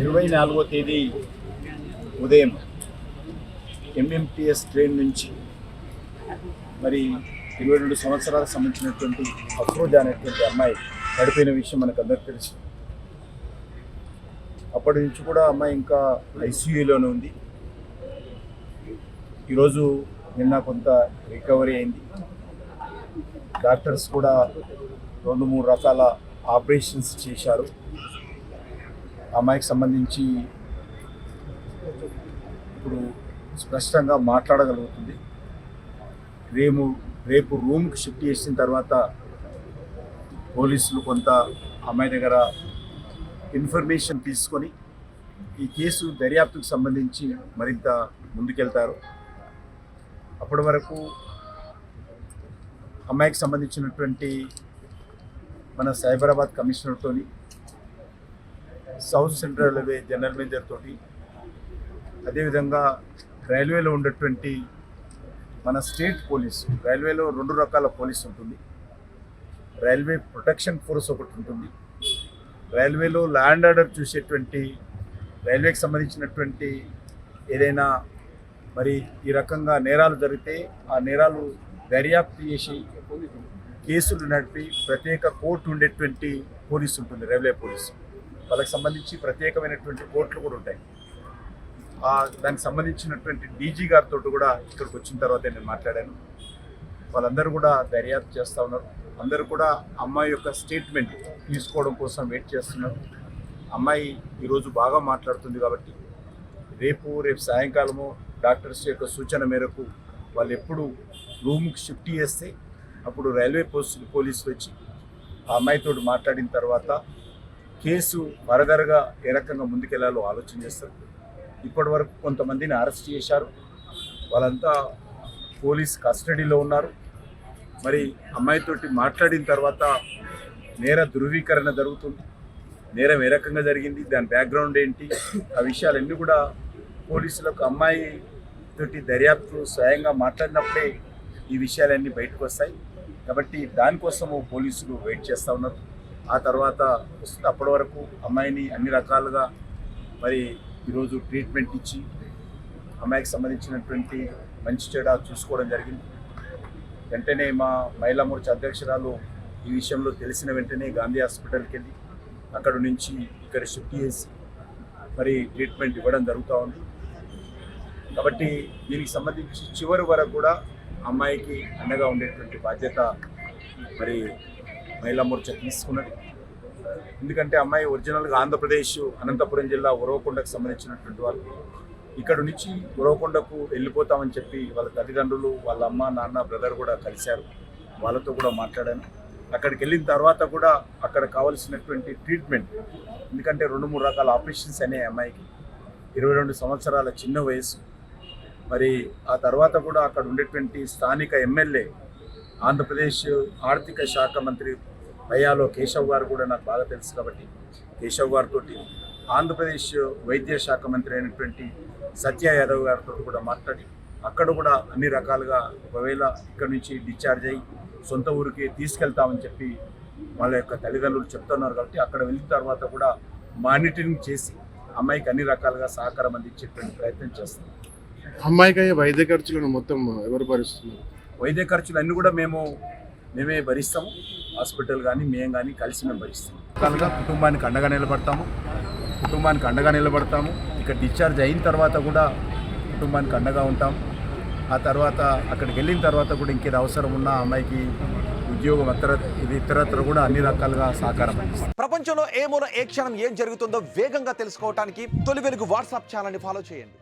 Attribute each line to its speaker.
Speaker 1: 24వ తేదీ ఉదయం MMTS train నుంచి మరి 22 సంవత్సరాలకు సంబంధించినటువంటి అఫ్రోజా అనేటువంటి అమ్మాయి పడిపోయిన విషయం మనకు అందరికీ తెలుసు. అప్పటి నుంచి కూడా అమ్మాయి ఇంకా ఐసీయూలోనే ఉంది. ఈరోజు నిన్న కొంత రికవరీ అయింది. డాక్టర్స్ కూడా 2-3 రకాల ఆపరేషన్స్ చేశారు. అమ్మాయికి సంబంధించి ఇప్పుడు స్పష్టంగా మాట్లాడగలుగుతుంది. రేపు రూమ్కి షిఫ్ట్ చేసిన తర్వాత పోలీసులు కొంత అమ్మాయి దగ్గర ఇన్ఫర్మేషన్ తీసుకొని ఈ కేసు దర్యాప్తుకు సంబంధించి మరింత ముందుకెళ్తారు. అప్పటి వరకు అమ్మాయికి సంబంధించినటువంటి మన సైబరాబాద్ కమిషనర్తో, south central railway general manager తోటి, అదేవిధంగా రైల్వేలో ఉన్నటువంటి మన స్టేట్ పోలీసు, రైల్వేలో 2 రకాల పోలీసు ఉంటుంది. రైల్వే ప్రొటెక్షన్ ఫోర్స్ ఒకటి ఉంటుంది. రైల్వేలో ల్యాండ్ ఆర్డర్ చూసేటువంటి, రైల్వేకి సంబంధించినటువంటి ఏదైనా మరి ఈ రకంగా నేరాలు జరిగితే ఆ నేరాలు దర్యాప్తు చేసి కేసులు నడిపి ప్రత్యేక కోర్టు ఉండేటువంటి పోలీసు ఉంటుంది, రైల్వే పోలీసు. వాళ్ళకి సంబంధించి ప్రత్యేకమైనటువంటి కోర్టులు కూడా ఉంటాయి. దానికి సంబంధించినటువంటి డీజీ గారితో కూడా ఇక్కడికి వచ్చిన తర్వాత నేను మాట్లాడాను. వాళ్ళందరూ కూడా దర్యాప్తు చేస్తూ ఉన్నారు. అందరూ కూడా అమ్మాయి యొక్క స్టేట్మెంట్ తీసుకోవడం కోసం వెయిట్ చేస్తున్నారు. అమ్మాయి ఈరోజు బాగా మాట్లాడుతుంది కాబట్టి రేపు సాయంకాలము డాక్టర్స్ యొక్క సూచన మేరకు వాళ్ళు ఎప్పుడు రూమ్కి షిఫ్ట్ చేస్తే అప్పుడు రైల్వే పోలీసులు వచ్చి ఆ అమ్మాయితో మాట్లాడిన తర్వాత కేసు ఫర్దర్గా ఏ రకంగా ముందుకెళ్లాలో ఆలోచన చేస్తారు. ఇప్పటి వరకు కొంతమందిని అరెస్ట్ చేశారు. వాళ్ళంతా పోలీస్ కస్టడీలో ఉన్నారు. మరి అమ్మాయితోటి మాట్లాడిన తర్వాత నేర ధృవీకరణ జరుగుతుంది. నేరం ఏ రకంగా జరిగింది, దాని బ్యాక్గ్రౌండ్ ఏంటి, ఆ విషయాలన్నీ కూడా పోలీసులకు అమ్మాయి తోటి దర్యాప్తు స్వయంగా మాట్లాడినప్పుడే ఈ విషయాలన్నీ బయటకు వస్తాయి. కాబట్టి దానికోసము పోలీసులు వెయిట్ చేస్తూ ఉన్నారు. ఆ తర్వాత వస్తుంది. అప్పటి వరకు అమ్మాయిని అన్ని రకాలుగా మరి ఈరోజు ట్రీట్మెంట్ ఇచ్చి అమ్మాయికి సంబంధించినటువంటి మంచి చెడ చూసుకోవడం జరిగింది. వెంటనే మా మహిళా మోర్చా అధ్యక్షురాలు ఈ విషయంలో తెలిసిన వెంటనే గాంధీ హాస్పిటల్కి వెళ్ళి అక్కడ నుంచి ఇక్కడ షిఫ్ట్ చేసి మరి ట్రీట్మెంట్ ఇవ్వడం జరుగుతూ ఉంది. కాబట్టి దీనికి సంబంధించి చివరి వరకు కూడా అమ్మాయికి అండగా ఉండేటువంటి బాధ్యత మరి మహిళా మోర్చా తీసుకున్నది. ఎందుకంటే అమ్మాయి ఒరిజినల్గా ఆంధ్రప్రదేశ్ అనంతపురం జిల్లా ఉరవకొండకు సంబంధించినటువంటి వాళ్ళు. ఇక్కడ నుంచి ఉరవకొండకు వెళ్ళిపోతామని చెప్పి వాళ్ళ తల్లిదండ్రులు, వాళ్ళ అమ్మ, నాన్న, బ్రదర్ కూడా కలిశారు. వాళ్ళతో కూడా మాట్లాడాను. అక్కడికి వెళ్ళిన తర్వాత కూడా అక్కడ కావాల్సినటువంటి ట్రీట్మెంట్, ఎందుకంటే 2-3 రకాల ఆపరేషన్స్ అనే అమ్మాయికి 22 సంవత్సరాల చిన్న వయసు. మరి ఆ తర్వాత కూడా అక్కడ ఉండేటువంటి స్థానిక ఎమ్మెల్యే, ఆంధ్రప్రదేశ్ ఆర్థిక శాఖ మంత్రి పయ్యాలో కేశవ్ గారు కూడా నాకు బాగా తెలుసు. కాబట్టి కేశవ్ గారితో, ఆంధ్రప్రదేశ్ వైద్య శాఖ మంత్రి అయినటువంటి సత్య యాదవ్ గారితో కూడా మాట్లాడి అక్కడ కూడా అన్ని రకాలుగా ఒకవేళ ఇక్కడ నుంచి డిశ్చార్జ్ అయ్యి సొంత ఊరికి తీసుకెళ్తామని చెప్పి వాళ్ళ యొక్క తల్లిదండ్రులు చెప్తున్నారు. కాబట్టి అక్కడ వెళ్ళిన తర్వాత కూడా మానిటరింగ్ చేసి అమ్మాయికి అన్ని రకాలుగా సహకారం అందించేటువంటి ప్రయత్నం చేస్తాం.
Speaker 2: అమ్మాయికి అయ్యే వైద్య ఖర్చులను మొత్తం ఎవరు భరిస్తున్నారు?
Speaker 1: వైద్య ఖర్చులు అన్నీ కూడా మేమే భరిస్తాము. హాస్పిటల్ కానీ మేము కానీ కలిసి మేము భరిస్తాము. రకాలుగా కుటుంబానికి అండగా నిలబడతాము. ఇక డిశ్చార్జ్ అయిన తర్వాత కూడా కుటుంబానికి అండగా ఉంటాము. ఆ తర్వాత అక్కడికి వెళ్ళిన తర్వాత కూడా ఇంకేది అవసరం ఉన్నా అమ్మాయికి ఉద్యోగం ఇతరత్ర కూడా అన్ని రకాలుగా సహకారం అందిస్తాం.
Speaker 3: ప్రపంచంలో ఏ మూల ఏ క్షణం ఏం జరుగుతుందో వేగంగా తెలుసుకోవడానికి తొలి వెలుగు వాట్సాప్ ఛానల్ని ఫాలో చేయండి.